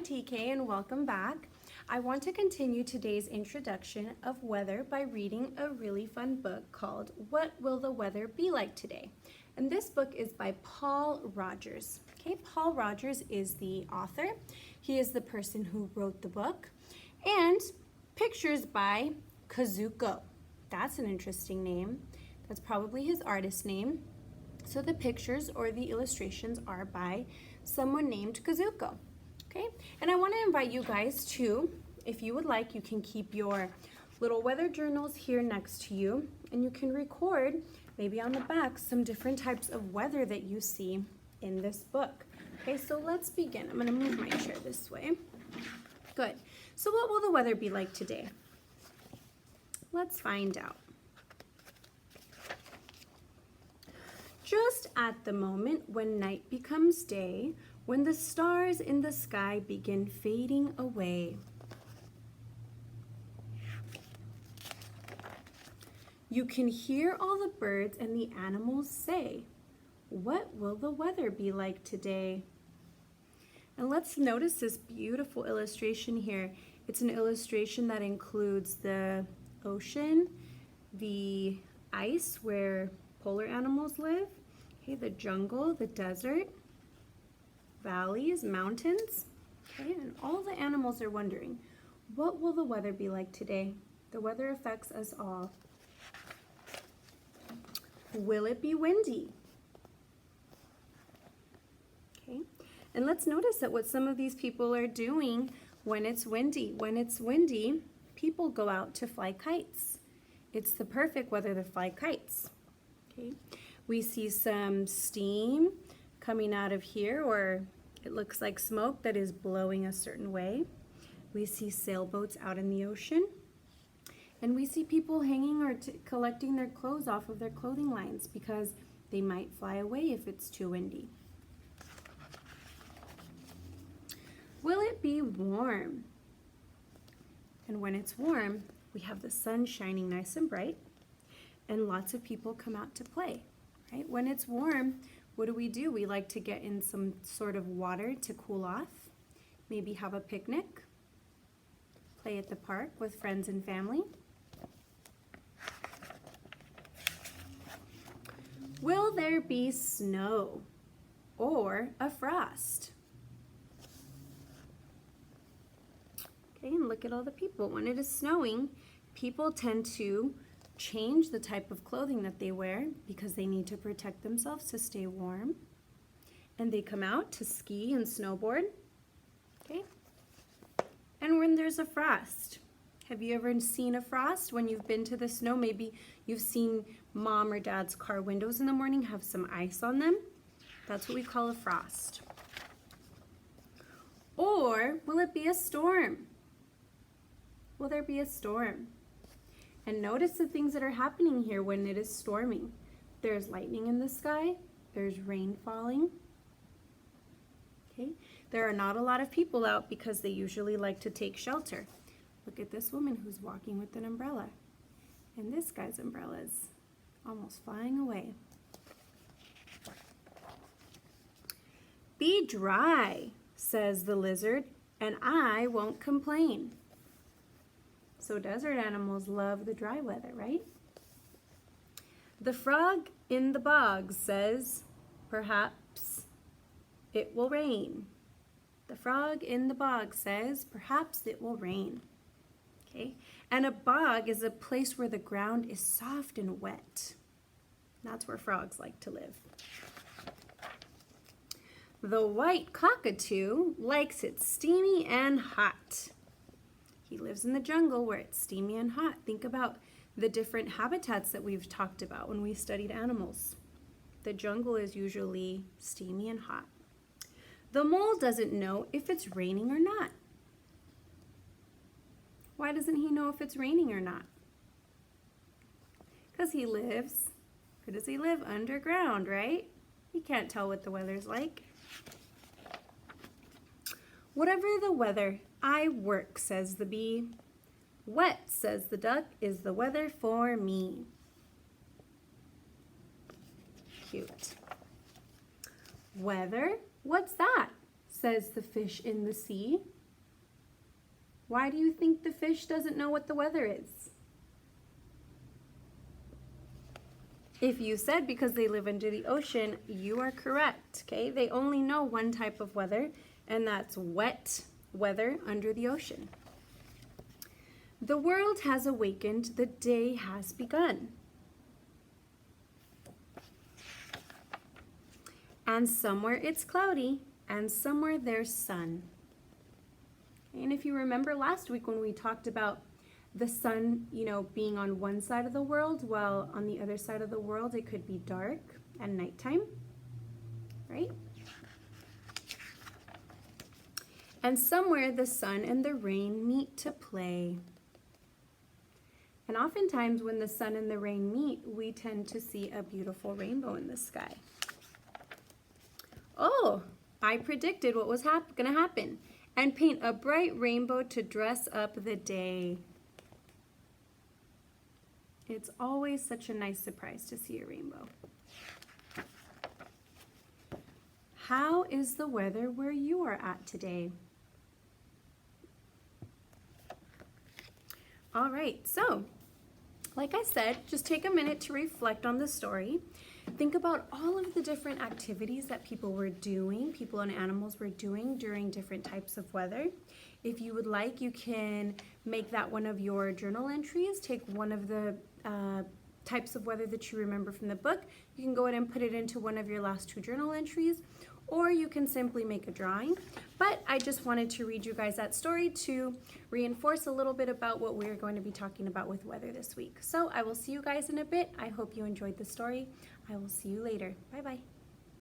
TK, and welcome back. I want to continue today's introduction of weather by reading a really fun book called What Will the Weather Be Like Today? And this book is by Paul Rogers. Okay, Paul Rogers is the author. He is the person who wrote the book. And pictures by Kazuko. That's an interesting name. That's probably his artist name. So the pictures or the illustrations are by someone named Kazuko. Okay, and I want to invite you guys to, if you would like, you can keep your little weather journals here next to you, and you can record maybe on the back some different types of weather that you see in this book. Okay, so let's begin. I'm going to move my chair this way. Good. So what will the weather be like today? Let's find out. Just at the moment when night becomes day, when the stars in the sky begin fading away. You can hear all the birds and the animals say, "What will the weather be like today?" And let's notice this beautiful illustration here. It's an illustration that includes the ocean, the ice where polar animals live, okay, the jungle, the desert, valleys, mountains, okay, and all the animals are wondering, what will the weather be like today? The weather affects us all. Will it be windy? Okay, and let's notice at what some of these people are doing when it's windy. When it's windy, people go out to fly kites. It's the perfect weather to fly kites. Okay, we see some steam coming out of here, or it looks like smoke that is blowing a certain way. We see sailboats out in the ocean, and we see people hanging or collecting their clothes off of their clothing lines because they might fly away if it's too windy. Will it be warm? And when it's warm, we have the sun shining nice and bright, and lots of people come out to play, right? When it's warm, what do? We like to get in some sort of water to cool off, maybe have a picnic, play at the park with friends and family. Will there be snow or a frost? Okay, and look at all the people. When it is snowing, people tend to change the type of clothing that they wear because they need to protect themselves to stay warm. And they come out to ski and snowboard. Okay? And when there's a frost, have you ever seen a frost when you've been to the snow? Maybe you've seen mom or dad's car windows in the morning have some ice on them. That's what we call a frost. Or will it be a storm? Will there be a storm? And notice the things that are happening here when it is storming. There's lightning in the sky. There's rain falling. Okay. There are not a lot of people out because they usually like to take shelter. Look at this woman who's walking with an umbrella. And this guy's umbrella is almost flying away. Be dry, says the lizard, and I won't complain. So desert animals love the dry weather, right? The frog in the bog says, perhaps it will rain. The frog in the bog says, perhaps it will rain. Okay? And a bog is a place where the ground is soft and wet. That's where frogs like to live. The white cockatoo likes it steamy and hot. He lives in the jungle where it's steamy and hot. Think about the different habitats that we've talked about when we studied animals. The jungle is usually steamy and hot. The mole doesn't know if it's raining or not. Why doesn't he know if it's raining or not? Because he lives, where does he live? Underground, right? He can't tell what the weather's like. Whatever the weather, I work, says the bee. Wet, says the duck, is the weather for me. Cute. Weather? What's that? says the fish in the sea. Why do you think the fish doesn't know what the weather is? If you said because they live under the ocean, you are correct, okay? They only know one type of weather, and that's wet weather under the ocean. The world has awakened, the day has begun. And somewhere it's cloudy, and somewhere there's sun. And if you remember last week when we talked about the sun, being on one side of the world, while on the other side of the world it could be dark and nighttime, right? And somewhere the sun and the rain meet to play. And oftentimes when the sun and the rain meet, we tend to see a beautiful rainbow in the sky. Oh, I predicted what was going to happen. And paint a bright rainbow to dress up the day. It's always such a nice surprise to see a rainbow. How is the weather where you are at today? All right, so like I said, just take a minute to reflect on the story. Think about all of the different activities that people and animals were doing during different types of weather. If you would like, you can make that one of your journal entries. Take one of the types of weather that you remember from the book. You can go ahead and put it into one of your last 2 journal entries, or you can simply make a drawing. But I just wanted to read you guys that story to reinforce a little bit about what we're going to be talking about with weather this week. So I will see you guys in a bit. I hope you enjoyed the story. I will see you later. Bye-bye.